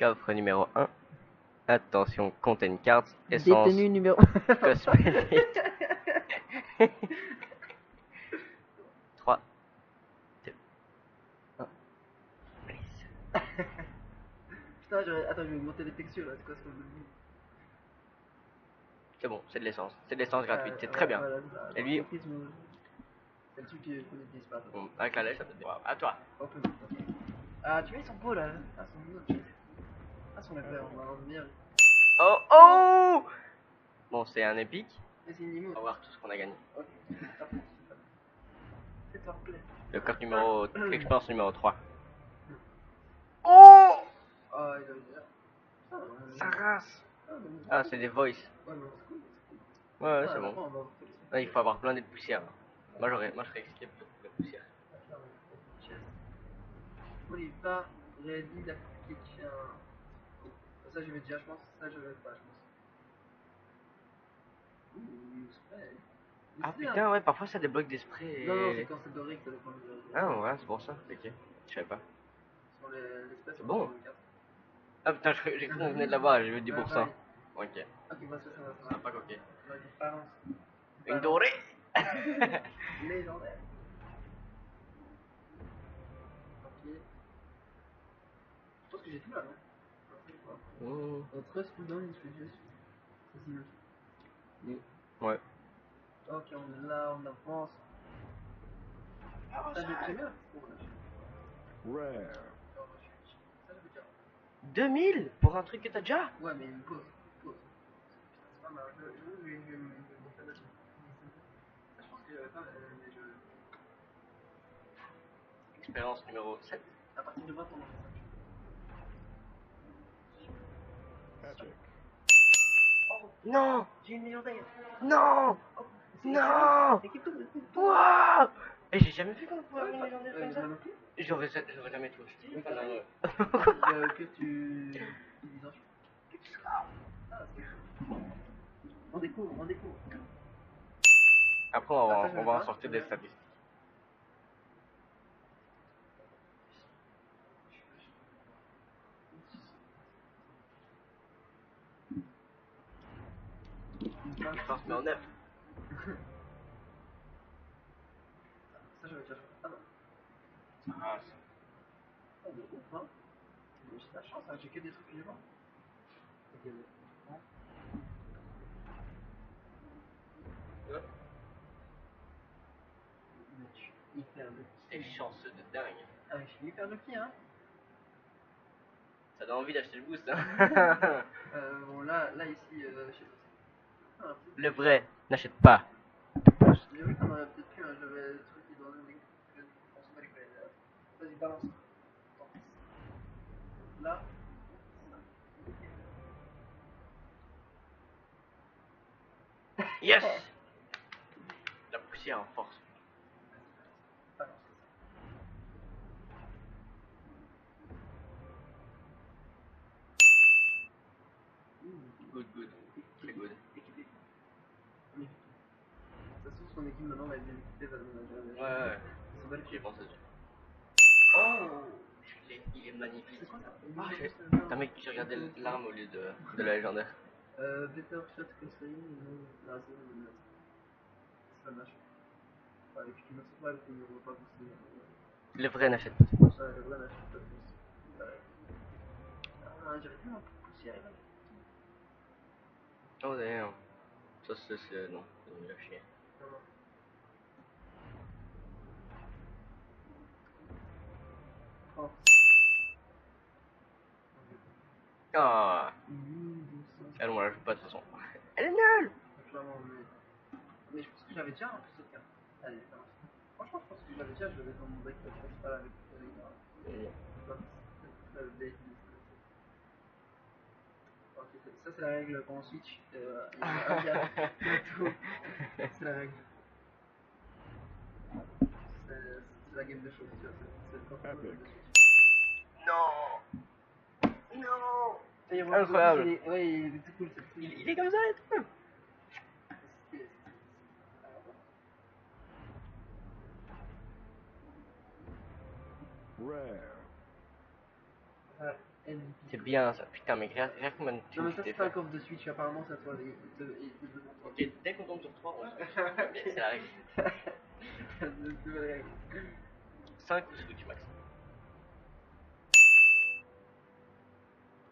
Coffre numéro 1. Attention, content cards, essence, Détenu numéro. cosmétique. 3, 2, 1. Putain, attends, je vais monter les textures là, c'est quoi ce truc de mou? C'est bon, c'est de l'essence. C'est de l'essence gratuite, c'est très bien. Voilà, Et lui, c'est le truc qu'on n'utilise pas. bon, avec la lèche, ça peut te voir. À toi. Ah, tu vois, ils sont beaux là. Ah, ils sont mignons. Ah, sont les verts, on va en venir. Oh oh. Bon, c'est un épique. Mais c'est une On limo. va voir tout ce qu'on a gagné. Ok, c'est parfait. Le coffre numéro... expérience numéro 3. Oh. Ah, il a bien. Ça race. Ah, c'est des voice. Ouais, mais c'est cool. Ouais, c'est bon. Là, il faut avoir plein de poussières. Moi, je serais escape de poussière. Oliva, ready d'application. Ça, je vais déjà, je pense. Ça, je vais pas, je pense. Ouh, spray. Ah putain, ouais, parfois ça débloque des sprays. Non, non, c'est quand c'est doré que ça dépend de. Ah ouais, c'est pour ça. Ok, je savais pas. Sur les espèces, C'est bon. Ah putain, j'ai cru qu'on venait de l'avoir, j'ai vu 10%. Ok. Ok, bah ça va. Ça va pas coquer. Balance. Une dorée. Légendaire. Ok. Je pense que j'ai tout là, non? Trust me down, je fais juste. Ouais. Ok, on est là, on avance. Ça, j'ai bien. Rare. 2000 pour un truc que t'as déjà. Ouais, mais une pause. C'est pas mal. Je pense que j'avais pas, mais je. Expérience numéro 7. À partir de 20 on en Epic. Non. J'ai une légendaire. Non. Non. Waouh. Et j'ai jamais vu qu'on pouvait avoir une légendaire comme ça. J'aurais jamais tout acheté. Que tu. On découvre. Après, on va en sortir des statistiques. Expérience numéro 9. Ça, je vais déjà. Ah non. Ah, Oh, de ouf, hein. J'ai de la chance, hein. J'ai que des trucs vivants. Ok, mais je suis hyper lucky. t'es chanceux de dingue. Ah, mais je suis hyper lucky, hein. Ça donne envie d'acheter le boost, hein. Bon, là ici, je sais pas. Le vrai, n'achète pas. J'ai vu qu'on aurait peut-être pu, hein. J'avais le truc qui doit donner. On s'en bat les couilles. Vas-y, balance. Là. Yes. La poussière en force. Good. Très good. De toute façon, son équipe maintenant va être bien équipée, va le Ouais. C'est pas le J'y ai pensé dessus. Oh. Il est magnifique. C'est quoi ça? Ah, putain mec, j'ai regardé l'arme au lieu de la légendaire. Better shot que Sally, non, là, c'est pas match. Ouais, et puis tu me sens pas, on va pas pousser. Le vrai n'achète pas. Ouais, le vrai match, pas plus. Ah, j'aurais tellement poussière là. Oh d'ailleurs. Ça c'est... non, c'est nul à chier. Oh. Ah. Elle, on la joue pas de toute façon. Elle est nulle. Clairement, mais je pense que j'avais déjà un plus de carte. Allez, ça marche. Franchement, je pense que j'avais déjà, je l'avais dans mon deck principal avec le deck. Ok, ça c'est la règle quand on switch. Il y a un gars qui a tout. C'est la règle. C'est la game de choses, tu vois. C'est le contrôle de switch. Non. Incroyable. Ouais, il est tout cool. Il est comme ça et tout. Rare. Ouais. C'est bien ça, putain, mais regarde combien de Non, thunes mais tu ça, t'es c'est pas fait. un coffre de Switch, apparemment, ça toi, et devant toi. Ok, dès qu'on tombe sur 3, on se mais c'est la règle. C'est la règle. 5 ou Switch max.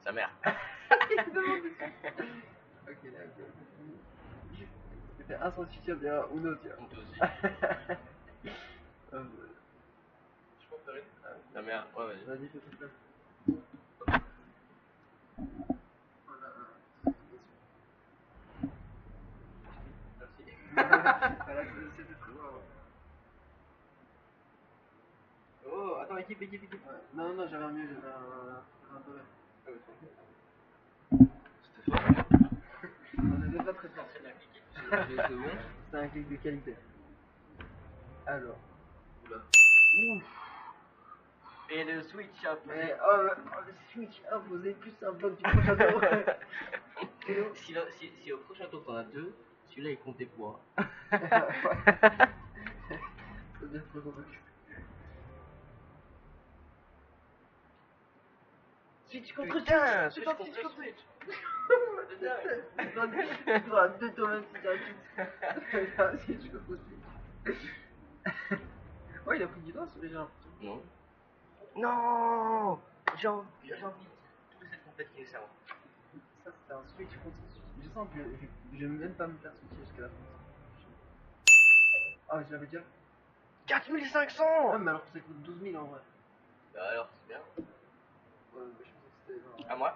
Sa mère. Il demande des Switch. Ok, là, ok. C'était un sans Switch, bien, ou non, tiens. On te aussi. Euh, Je peux faire sa mère, ouais, vas-y. Vas-y, fais tout ça. Voilà. Voilà, c'était très bon. Oh, attends, équipe. Ouais. Non, non, j'avais un mieux, j'avais un peu vert. C'était fort. On était pas très fort. Très bien cliqué. C'est bon. C'est un clic de qualité. Alors. Oula. Ouf. Et le Switch up. Mais oh, le Switch imposé plus un bloc du prochain tour. Si au prochain tour t'en as 2, celui-là il compte tes points. Ça devient trop compliqué. Switch contre Putain, Switch. Switch contre Switch. Tu dois deux toi-même si t'as un Switch contre Switch. Oh, il a pris du doigt sur les gens. Non. Non, j'ai envie tous les complètes qui ça. Ça, c'était un Switch contre Switch. Je sens que je vais même pas me faire switcher jusqu'à la fin. Ah, je l'avais déjà. 4500. Ah, mais alors que ça coûte 12 000 en vrai. Bah alors, c'est bien. Ouais, mais je pensais que c'était. À moi.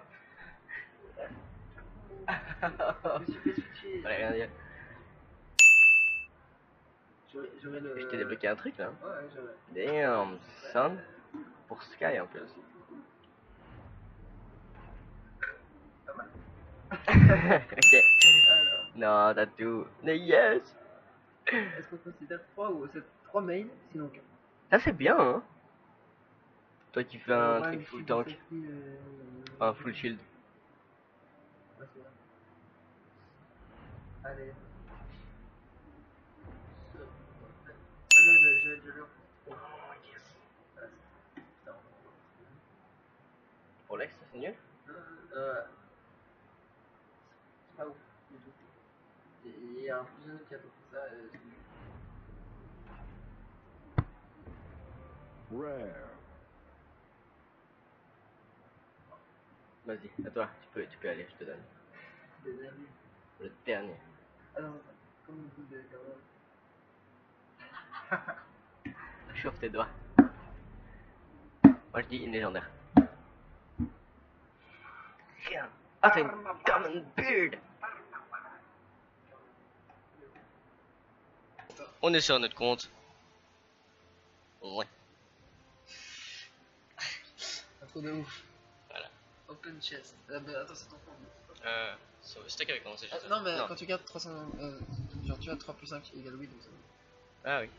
Je me suis fait switcher. Fallait rien dire. J'aurais le. Je t'ai débloqué un truc là. Ouais, j'aurais. Damn, son. Pour Sky en plus. Pas mal. Ok. Alors, Non, t'as tout. Mais yes. est-ce qu'on considère 3 ou 3 mains, sinon 4? Ça c'est bien hein. Toi qui fais un truc full tank. Un full shield. Ouais, c'est vrai. Allez. Ah non, je l'ai. Oh yes. Ah, c'est- non. Pour l'ex, ça c'est nul. C'est pas ouf du tout. Il y a un plus jeune qui a fait ça. Rare. Vas-y, à toi, tu peux aller, je te donne. Des amis. Le dernier. Ah non, comme une boule de carotte. Chauffe tes doigts. Moi je dis une légendaire. Rien. Ah, c'est une common beard. On est sur notre compte. Ouais. Un trou de ouf. Voilà. Open chest. Mais attends, c'est ton compte. C'est toi qui avais commencé juste. Non, mais quand tu regardes 300. Genre, tu as 3 plus 5 égale 8, donc c'est bon. Ah oui.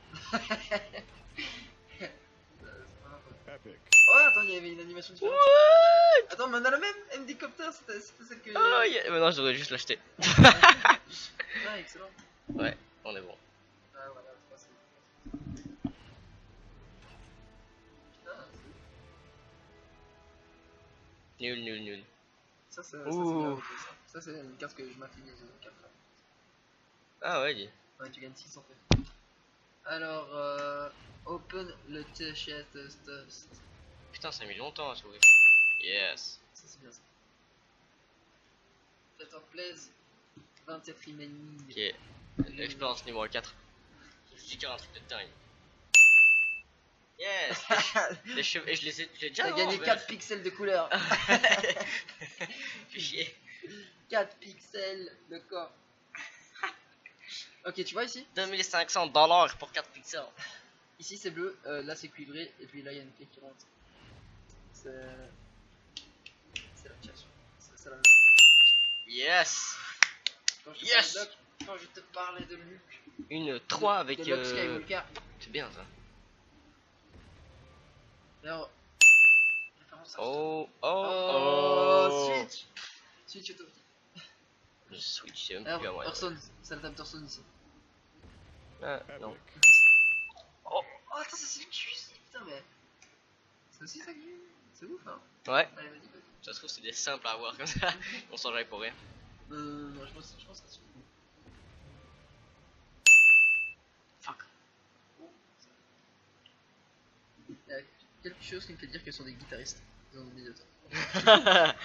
Epic. Oh, attends, il y avait une animation différente. What? Attends, mais on a la même MD Copter, c'était celle que. Oh yeah. Mais non, je devrais juste l'acheter. Ah, excellent. Ouais, on est bon. Ah, voilà, c'est pas ça. Putain, Nul. ça c'est Ouh. bien. Ça, c'est une carte que je m'affine les 4 ans. Ah ouais, dis. Ouais, tu gagnes 6 en fait. Alors, open le t-shirt test. Putain, ça a mis longtemps à s'ouvrir. Yes. Ça, c'est bien ça. Faites-en plaise. 24 emails. Ok. Expérience numéro 4. Je suis un truc de dingue. Yes. Les cheveux, et je les ai déjà. T'as gagné 4 pixels de couleur. Fais chier. 4 pixels de corps. Ok, tu vois ici? $2500 pour 4 pixels. Ici c'est bleu, là c'est cuivré, et puis là il y a une clé qui rentre. C'est la pièce. C'est la même. Yes. Yes. Quand je te parlais de Luke. Une 3 avec. De Luke Skywalker. C'est bien ça. Alors. Oh. Switch. Switch auto. Le Switch, c'est même plus à Alors, moi. Hearthstone, c'est la table Hearthstone ici. Ah, non. Epic. Oh. Oh, attends, ça c'est le cul. Putain, mais. C'est aussi ça que j'ai. C'est ouf, hein. Ouais, Allez, vas-y, vas-y. ça se trouve, c'est des simples à avoir comme ça. On s'en pour rien. Non, je pense que ça se trouve. Fuck. Il y a quelque chose qui me fait dire que ce sont des guitaristes. Ils ont oublié de toi.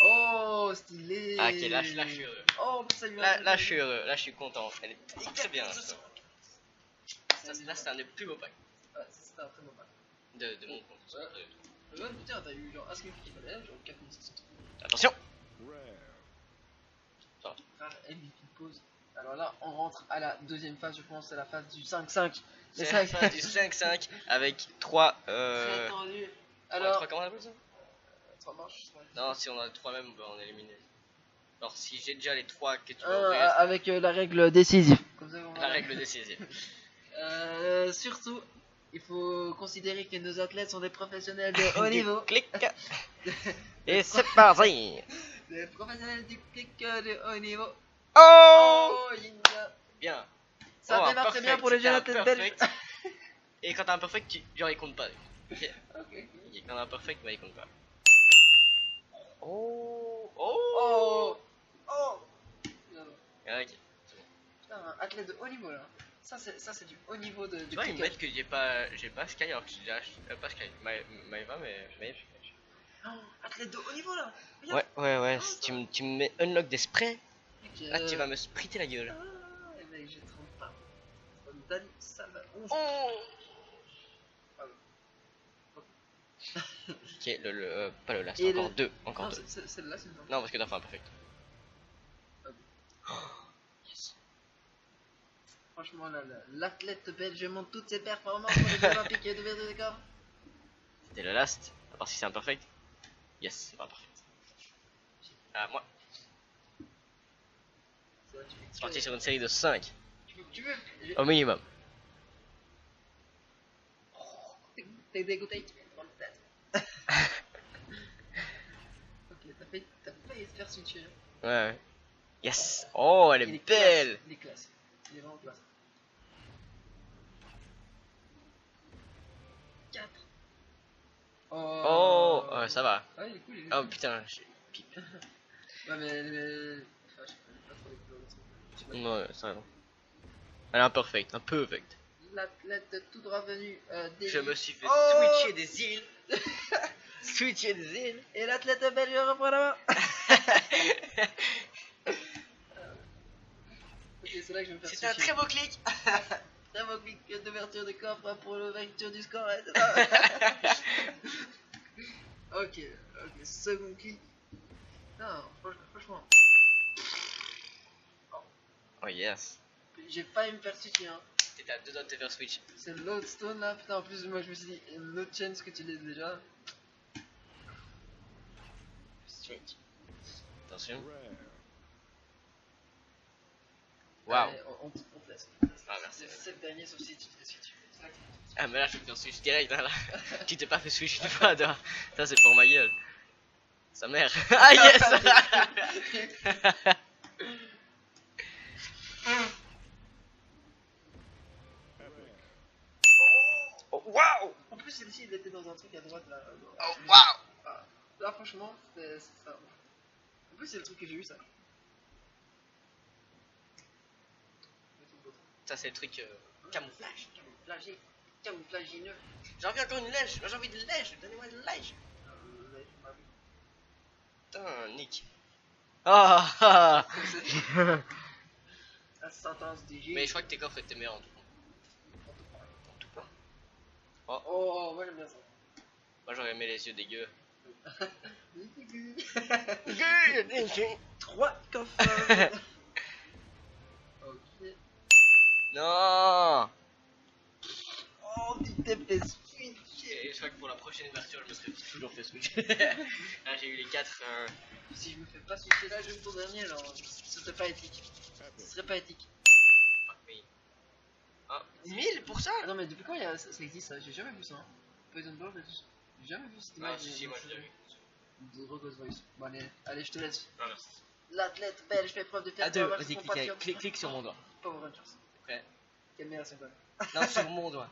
Oh, stylé. Ah, ok, là, je suis heureux. Oh, ça lui Là, je suis heureux, là, je suis content. Elle est très bien. Ça, là, c'est un des plus beaux packs Ouais, c'était un très bon match. de mon compte. Ouais, putain, t'as eu genre Ask Me qui valait genre 4600. Attention. Rare. Rare MVP pause. Alors là, on rentre à la deuxième phase, je pense, c'est la phase du 5-5. C'est la fin du 5-5 avec 3. Très tendu. Alors, Alors, comment on appelle ça? 3 manches. Non, si on a les 3 mêmes, bah, on est éliminé. Alors, si j'ai déjà les 3 que tu vas ouvrir, avec la règle décisive. Comme ça, on va- la règle décisive. Surtout, il faut considérer que nos athlètes sont des professionnels de haut niveau. Clic. Et c'est parti. Des professionnels du clic de haut niveau. Oh, Yinga. bien. Ça Oh, un démarre très bien perfect, pour les c'était jeunes un athlètes belges. perfect. Et quand t'as un perfect, genre il compte pas. Ok. Ok. Et quand t'as un perfect, bah il compte pas. Oh. Oh. Oh. Ok. Putain, un athlète de haut niveau là. Ça c'est du haut niveau de Tu vois, ils me cliquage. mettent que j'ai pas Sky alors que j'ai déjà acheté. Pas Sky, Maeva, mais. Oh, athlète de haut niveau là. Regarde. Ouais. Si tu me mets unlock des sprays, Mec, là tu vas me spriter la gueule. Ah, les mecs, j'ai 30 pas. Dani Salva. Ouf. Oh. Pardon. Ok, pas le last, Et encore le- deux. Encore Non, deux. celle-là c'est une Non, parce que t'as fait un perfect. Yes. Franchement, là, l'athlète belge montre toutes ses performances pour les Jeux Olympiques et d'ouverture des corps. C'était le last, à part si c'est un perfect. Yes, c'est pas un perfect. Moi, c'est parti sur une série de 5 Tu veux au minimum. T'es dégoûté dans le tête. Ok, t'as failli te faire switcher. Ouais. Yes. Oh, elle Il est belle. Il est classe. Il est vraiment classe. 4. Oh, ça va. Ah, il est cool, il est Oh cool. putain, j'ai pipe. Ouais, mais. Enfin, je connais pas trop les couleurs de son. Non, ça va. Elle est un perfect, un perfect. L'athlète tout droit venu Je me suis fait Oh switcher des îles. Switcher des îles. Et l'athlète belge reprend la main. Ok, c'est là que je vais me faire C'était un switcher. très beau clic. Très beau clic d'ouverture de coffre pour l'ouverture du score. Ok, second clic. Non, franchement, Oh yes. j'ai failli me faire switcher. Hein. T'étais à 2 doigts de te faire switch. C'est l'autre stone là, putain, en plus, moi je me suis dit, une autre chance que tu l'aies déjà. Switch. Attention. Rare. Waouh. Allez, on te laisse. Ah merci. C'est le dernier, sauf si tu te fais switch. C'est là que tu te fais switch. Ah mais là je vais te faire switch direct hein, là. Tu t'es pas fait switch une fois toi. Ça c'est pour ma gueule. Sa mère. Ah yes. Oh waouh. En plus, celle-ci, il était dans un truc à droite là. Oh waouh. Ah, là, franchement, c'est ça. En plus, c'est le truc que j'ai eu ça. Ça c'est le truc camouflage. Camouflagineux. J'ai envie encore une lèche. J'ai envie de lèche. Donnez-moi de lèche. Putain Nick. Ah. La sentence du J. Mais je crois que tes coffres étaient meilleurs en tout cas. En tout cas. Oh, moi j'aime bien ça. Moi j'aurais aimé les yeux dégueux. 3 coffres. Ok. Non. Oh, tu t'es fait switcher. Et je crois que pour la prochaine ouverture, je me serais toujours fait switch. Là, j'ai eu les 4. Si je me fais pas switcher là, je vais me tour dernier, alors ce serait pas éthique. Ce serait pas éthique. Ah, 1000 pour ça? Ah non, mais depuis quand ça existe ça? J'ai jamais vu ça. Hein. Poison Ball, j'ai jamais vu cette Ah, image. si, moi je l'ai vu. The Rogos Voice. Bon, allez, je te laisse. Ah, merci. L'athlète belge fait preuve de À deux, performance. vas-y, clique sur mon doigt. Power Rangers. Prêt? Quelle meilleure symbole. Non, sur mon doigt.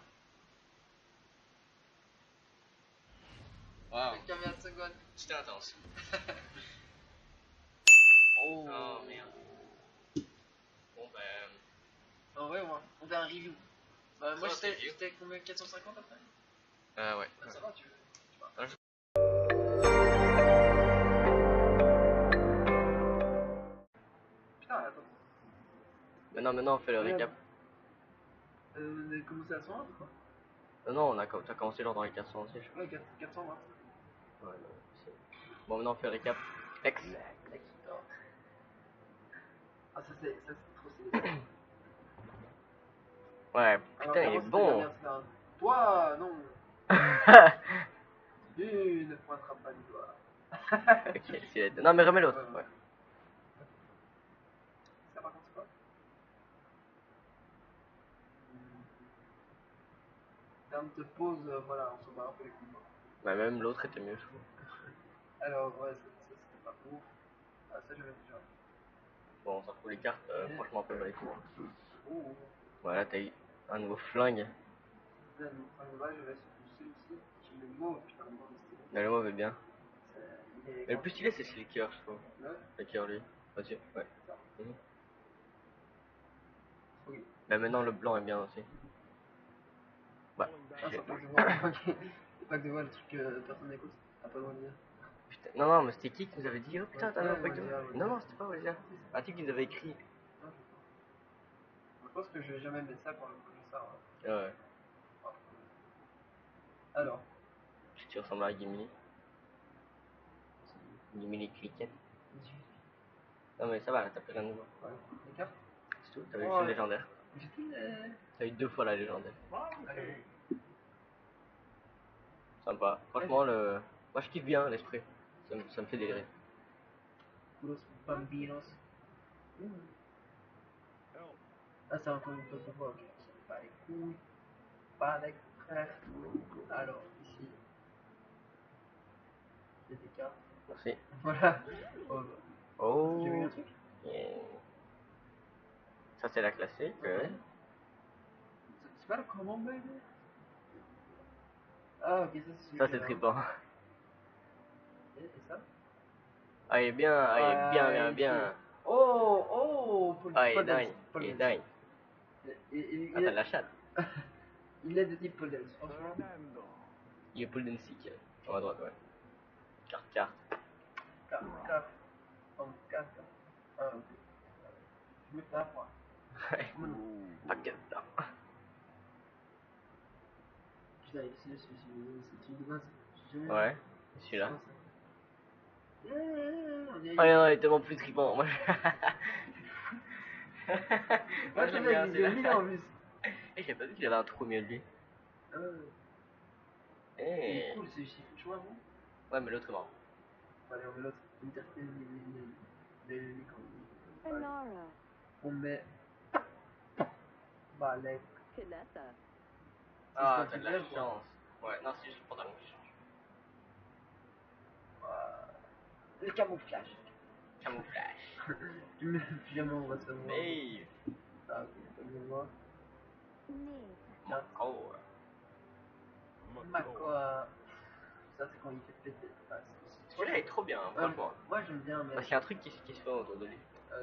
Waouh, 40 secondes. c'était intense. Oh, Oh merde. Bon ben. En vrai, on fait un review. Bah, moi, Ça, c'est j'étais combien? 450 après? Ouais. Bah, ça va, tu vois. Putain, attends. Maintenant on fait le récap. On a commencé à 100 quoi? Non, t'as commencé genre dans les 400 aussi, je Ouais, 420. crois. Ouais, non, c'est- bon, maintenant on fait le récap. Ex. Ah, ça c'est trop stylé. Ouais, Alors, putain, il est comment c'était la bon. merde, c'était toi, non. Ne pointera pas du doigt. Ok, c'est... Non, mais remets l'autre. Ouais. Ça par contre, c'est quoi? En termes de pause, voilà, on s'en bat un peu les combats. Bah, même l'autre était mieux, je trouve. Alors, ouais, ça c'était pas ouf. Ah, ça j'avais déjà. Bon, on s'en fout les cartes, franchement, on peut pas les coups. Ouh. Voilà, t'as eu un nouveau flingue. Là, je vais celui-ci. J'ai le mot, putain, le mot, Mais le mauve est bien. il est Mais le plus stylé, c'est Silker, je trouve. Ouais. Silker, lui. Vas-y, ouais. Mhm. Oui. Bah, maintenant, le blanc est bien aussi. Bah, Ah, c'est pas que je vois. Ok. C'est pas que je vois le truc que personne n'écoute. Ah, pas loin de dire. putain. Non, mais c'était qui nous avait dit? Oh putain, t'as Ouais, un pack de... Wazia. Non, c'était pas Wazia. Un type qui nous avait écrit. Non, je pense que je vais jamais mettre ça quand je sors. Ouais. Alors, Si tu ressembles à Gimli. Gimli Cricket. Non, mais ça va, là, t'as pris un nouveau. ouais. Les cartes. C'est tout, t'avais eu Oh, une légendaire. j'ai tout les. T'as eu 2 fois la légendaire. Allez. Sympa. Franchement, le... Moi, je kiffe bien l'esprit. Ça me fait délirer. Los Bambinos. Ah, c'est encore une pause de voix, ok. C'est pas les couilles. Pas les frères. Alors, ici. Il y a des cartes. Merci. Voilà. Oh, j'ai vu Oh. un truc. Et... Ça, c'est la classique. Ok. C'est pas le comment, baby? Ah, ok, ça c'est Ça, celui c'est trippant. Et ça? Ah, il est bien, ah, il est bien, bien. Oh, Ah, il est Paul dingue. Dance, Paul Il est Dance. dingue. Ah, t'as de la chatte. Il est de type Paul Dance, franchement. Il est Paul Densik. En à droite, ouais. Carte. Carte. Ah, ok. Je me fais à moi. Ouais. Paquet dedans. Putain, c'est le truc de base. J'ai jamais Ouais, vu. celui-là. C'est quoi, ça? Oh non, il est tellement plus trippant. Moi, Moi, j'aime je bien l'ai celui-là. mis là en plus. Eh, j'ai pas vu qu'il avait un trou au milieu de lui. Il Eh. est cool celui-ci. Tu vois, bon? Ouais, mais l'autre est marrant. Allez, on met l'autre. Anara. On met. Bah, les. Kanessa. Ah, C'est t'as de la style quoi. chance. Ouais, non, c'est juste le pantalon qui change. Le camouflage. Camouflage. Jamais on va se voir. Hey. Ah, ok, pas de voir. Nee. Oh. Quoi. Ça, c'est quand il fait péter. Ah, Celui-là est trop bien, hein, franchement. moi, j'aime bien, mais. Parce qu'il y a un truc qui se fait autour de lui.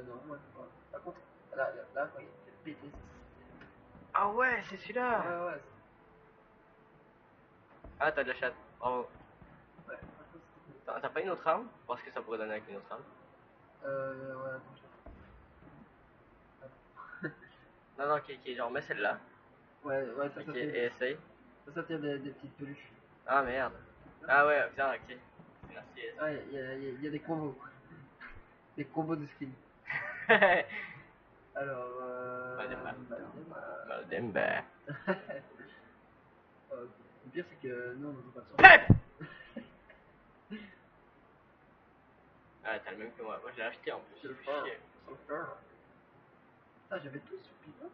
Non, moi, je pas. Par contre, là, quand il fait péter, Ah ouais, c'est celui-là. ouais. Ah, t'as de la chatte. Bravo. Ouais, T'as pas une autre arme? Parce que ça pourrait donner avec une autre arme. ouais, attends, Non, ok, genre mets celle-là. ouais, ça, Ok, ça et tient, essaye. ça tient des petites peluches. Ah merde. Ah ouais, putain, ok. Merci. Ah, il y a des combos. Des combos de skins. Alors, Maldemba. Le pire, c'est que nous, on ne joue pas de Pep. Ah, t'as le même que moi. Moi, je l'ai acheté en plus. C'est le Je fort. fais chier. Ah, j'avais tout sur Pizza.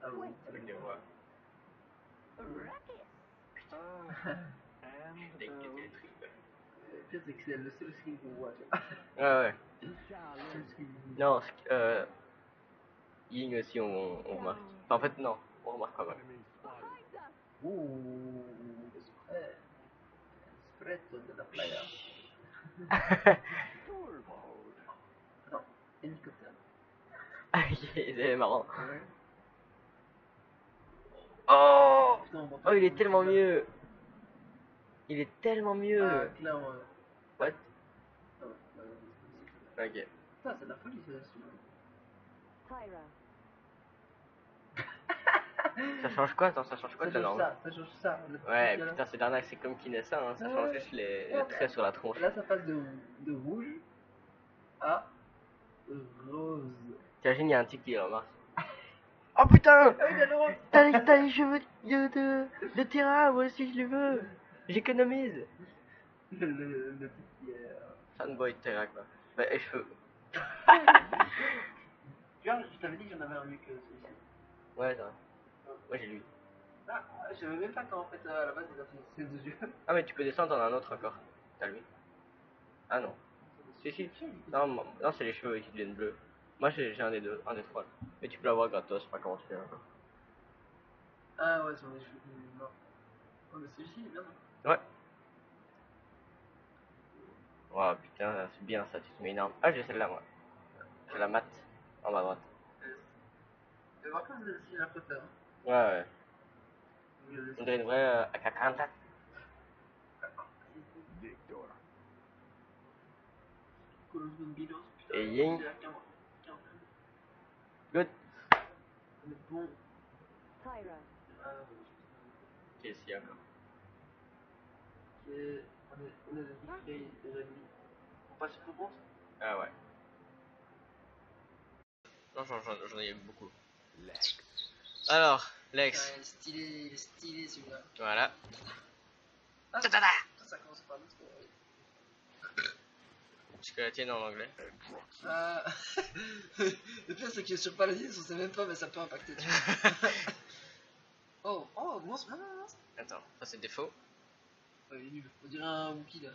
Ah oui, Avec des voix. Dès que t'étais les tripes. Le pire, c'est que c'est le seul skin qu'on voit, tu vois. Ouais. Le seul skin. Non, Ying aussi, on remarque. Enfin, en fait, non. On remarque pas mal. Ouh, le spread. Toi, t'as la playa. Attends, hélicoptère. Ah, c'est marrant. Ouais. Oh, Putain, on voit pas oh, il est comment tellement tu vas. mieux. Il est tellement Ah, mieux. clairement. What? Ah ouais, Ok. putain, c'est de la folie, ça. Tyra. Ça change quoi, attends, ça change quoi de la norme? Ça change ça. Le petit Ouais, truc, là. putain, c'est dernier, c'est comme Kinessa, hein. Ça Ouais. change juste les traits sur la tronche. Là, ça passe de rouge à rose. T'imagines, il y a un type qui le remarque. Oh putain! Ah oui, il a le rose. T'as les cheveux de Terra, moi aussi je les veux. J'économise. Le type qui est. Fanboy de Terra, quoi. Bah, les cheveux. Tu vois, je t'avais dit que j'en avais un mieux que celui-ci. Ouais, ça va. Moi j'ai lui. Ah, je savais même pas qu'en fait, à la base, il a fait ses deux yeux. Ah, mais tu peux descendre dans un autre encore. T'as lui. Ah non. Si, si. Non, non c'est les cheveux qui deviennent bleus. Moi j'ai un des deux, un des trois. Là. Mais tu peux l'avoir gratos, je sais pas comment tu fais encore. Ah ouais, sur les cheveux. Non. Oh, mais celui-ci, il est bien. Ouais. Wow, putain, c'est bien ça, tu te mets une arme. Ah, j'ai celle-là, moi. J'ai la mat en bas à droite. Mais par contre, celle-ci, je la préfère. Ouais, ouais. Je On dirait une vraie AK-47. Victor. Colosse Bombilos, putain. Et Ying. C'est à 40. Good. Mais bon. Tyra. Ah, Qui est ici encore? on est vite fait déjà dit. On passe sur le bon. Ah ouais. Non, j'en ai beaucoup. Alors, Lex. Il est stylé celui-là. Voilà. Ah, ça commence par l'autre. Parce que la tienne en anglais. Ah. Le pire, c'est que sur Paladin, on sait même pas, mais ça peut impacter. Tu vois. Oh, non, non. Attends, ça c'est défaut. Ouais, il est nul. On dirait un Wookie là.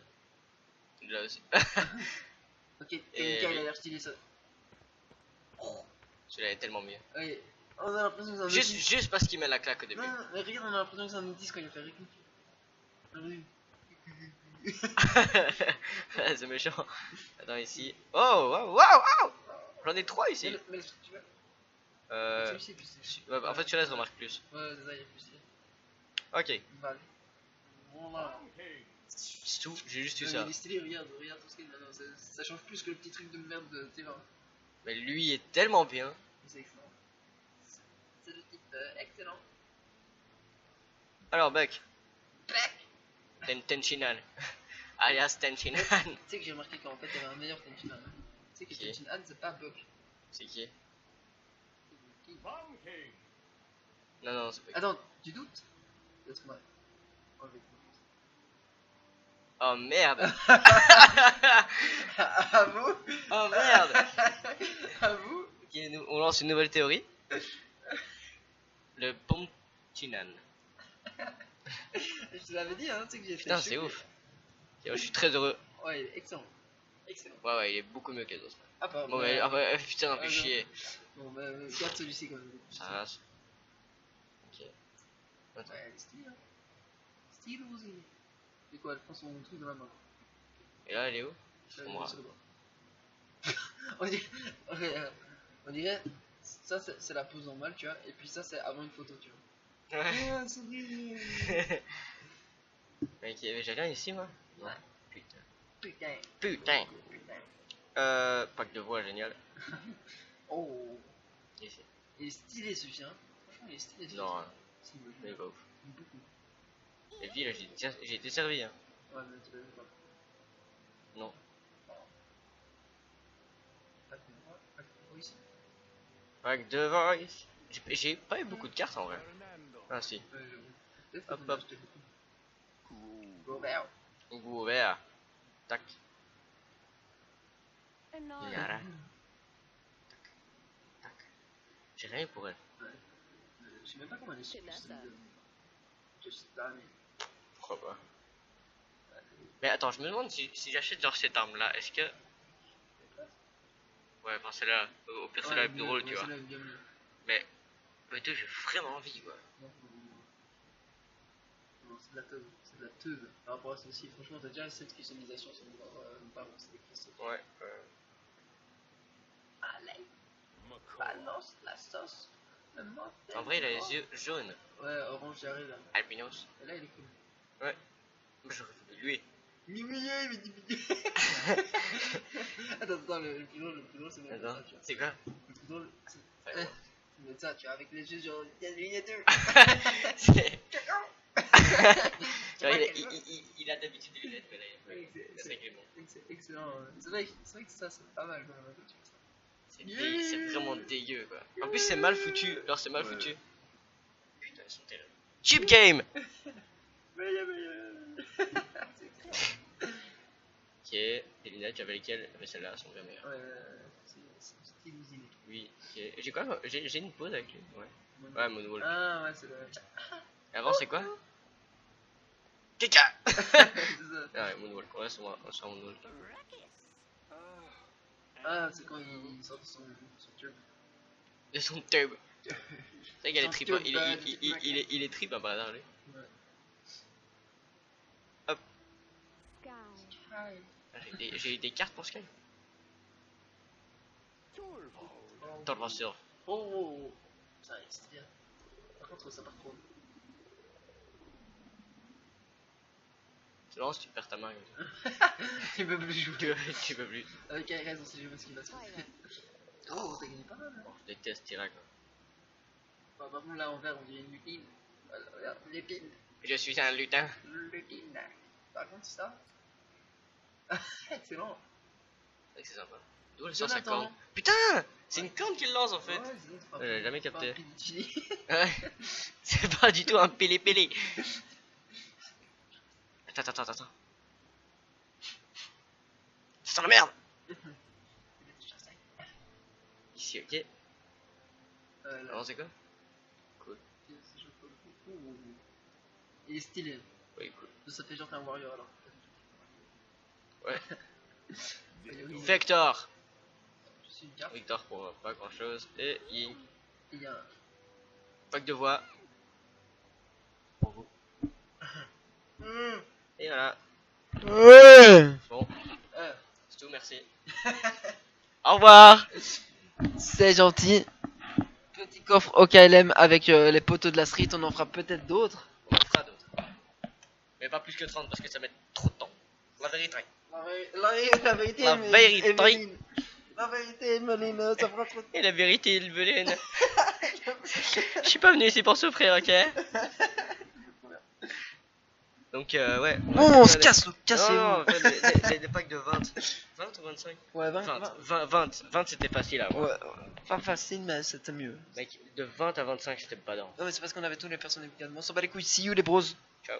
Là aussi. Ok, Et Mika, il a lui. l'air stylé ça. Celui-là est tellement mieux. Ouais, on a l'impression que c'est un Juste, outil. juste parce qu'il met la claque au début. Non, mais regarde, on a l'impression que c'est un outil quand il fait Ricky. Oui. C'est méchant. Attends, ici. Oh, waouh, waouh! J'en ai 3 ici. Mais le truc, tu vois. Euh. Celui-ci est plus stylé. Ouais, en fait, celui-là, je remarque plus. Ouais, c'est ça, il est plus stylé. Ok, Vale. Voilà. c'est tout, j'ai juste eu Mais ça. il est stylé, regarde tout ce qu'il y a maintenant. Ça change plus que le petit truc de merde de Terra. Mais lui est tellement bien. C'est excellent. C'est le type excellent. Alors, Buck, Back. Tenchinan. Alias Tenchinan. Tu sais que j'ai remarqué qu'en fait il y avait un meilleur Tenchin Han. Tu sais que Qui? Tenchin Han c'est pas Buck. C'est qui? Qui? Non, non, c'est pas qui. Attends, tu doutes? Laisse-moi enlever ton doute. Oh merde! À vous? Oh merde! À vous? Ok, on lance une nouvelle théorie. Le Ponchinan. Je te l'avais dit, hein, tu sais que j'ai été Putain, c'est choqué. ouf. Et je suis très heureux. Ouais, il est excellent. Excellent. Ouais, ouais, il est beaucoup mieux que les autres. Ah, pas Bon, mais putain, fais chier. Bon, bah, garde celui-ci quand même. Ça rase. Ok. Ouais, elle est stylée, hein. Stylée aussi. C'est quoi, elle prend son truc dans la main. Et là, elle est où? Elle Moi. est sur le bras. on dirait, ça c'est la pose normale, tu vois, et puis ça c'est avant une photo, tu vois. Ouais. Oh, un sourire. Mec, j'ai rien ici, moi? Non. Ouais. Putain. Putain. Putain. Putain. Pack de voix, génial. Oh. Ici. Il est stylé celui-ci, hein. Franchement, il est stylé celui-ci. Non, Si, moi, je mais l'aime pas ouf. beaucoup. Et puis là, j'ai été servi, hein. Ouais, mais tu l'as vu pas. Non. Pas de moi, pas de moi ici. Pack de voice. J'ai pas eu beaucoup de cartes en vrai. Ah si. Peut-être Hop, que t'en as hop. acheté beaucoup. Go vert. Goût ouvert. Tac. Inara. Yara. Tac. J'ai rien pour elle. Ouais. Je sais même pas comment elle est C'est là, ça. Just damn it. Pourquoi pas? Mais attends, je me demande si j'achète genre cette arme là, est-ce que. Ouais, enfin celle-là, au pire celle-là est plus drôle, tu vois. Celle-là est bien mieux. Mais deux, j'ai vraiment envie quoi. Non, c'est de la teub. C'est de la teub par rapport à celle-ci. Franchement, t'as déjà cette customisation sur le bord, c'est des cristaux. Ouais. Allez, balance la sauce. Le mortel En vrai, il a du les yeux jaunes. Ouais, orange, j'arrive là. Albinos. Et là, il est cool. Moi, j'aurais voulu lui. Mimouillé, mais dis. Attends, le plus drôle, c'est même Attends, ça, tu vois. c'est quoi? Le plus drôle, c'est. Enfin, ouais. Mais ça, tu vois, avec les yeux, genre, il y a deux. C'est- Tu vois, il a d'habitude des lunettes, mais là, c'est vrai qu'il est bon. C'est excellent. C'est vrai que ça, c'est pas mal quand même. Tu vois ça. C'est vraiment dégueu quoi. En plus, c'est mal foutu. Alors, c'est mal Ouais. foutu. Putain, ils sont terribles. Cheap game! Ok, des lunettes, j'avais lesquelles? Mais celles-là elles sont bien meilleures. Ouais, c'est style usine. Oui, ok. J'ai quoi? J'ai une pause avec lui. Ouais. Ouais, Moonwalk. Ah, ouais, c'est vrai. Et avant, c'est quoi? Caca! C'est ça. Ah ouais, Moonwalk. On reste sur Moonwalk. Ah, c'est quand il sort de son tube. De son tube. C'est vrai qu'il a les Son tripes. tube, Il est trip, hein, par hasard, lui. Ouais. Sky. Ah, j'ai eu des cartes pour Sky. Dans le rassure. Oh, ça c'est bien. Par contre, ça part trop. Tu lances, tu perds ta main. Tu peux plus jouer. Tu peux plus. Avec Ares, on sait jamais ce qui va se passer. Tyra. Oh, t'as gagné pas mal. Hein. Je déteste Tyra quoi. Bah, par contre, là, en vert, on dirait une lupine. Voilà, regarde, lupine. Je suis un lutin. Lupine. Par contre, ça. Excellent. C'est vrai que c'est sympa. D'où elle sort sa Jonathan. corne? Putain! C'est une corne qu'il lance en fait. Ouais, c'est pas J'ai jamais pas capté. un Pidgey. Ouais. C'est pas du tout un pélé-pélé. Attends. Ça sent la merde! Ici, ok. Là, Alors, c'est quoi? c'est chaud pour le coup. Ouh. Il est stylé. Oui, cool. Ça fait genre t'es un warrior alors. Ouais. Oui, Vector! je suis une carte. Victor pour pas grand chose. Et Ying. Il y a un. Pack de voix. Pour vous. Et voilà. Bon, c'est tout, merci. Au revoir! C'est gentil. Petit coffre au KLM avec les poteaux de la street. On en fera peut-être d'autres. On en fera d'autres. Mais pas plus que 30 parce que ça met trop de temps. La vérité. La vérité, La vérité. Emeline. La vérité, Emeline, ça fera trop de Et la vérité, Evelyn. Je suis pas venu ici pour souffrir, ok? Donc, ouais. Bon, on se casse, Non, cassez-vous. non, des packs de 20. 20 ou 25? Ouais, 20 c'était facile à avoir. Ouais, pas facile, mais c'était mieux. Mec, de 20 à 25, j'étais pas dans. Non, mais c'est parce qu'on avait tous les personnages également. On s'en bat les couilles. See you, les bros. Ciao.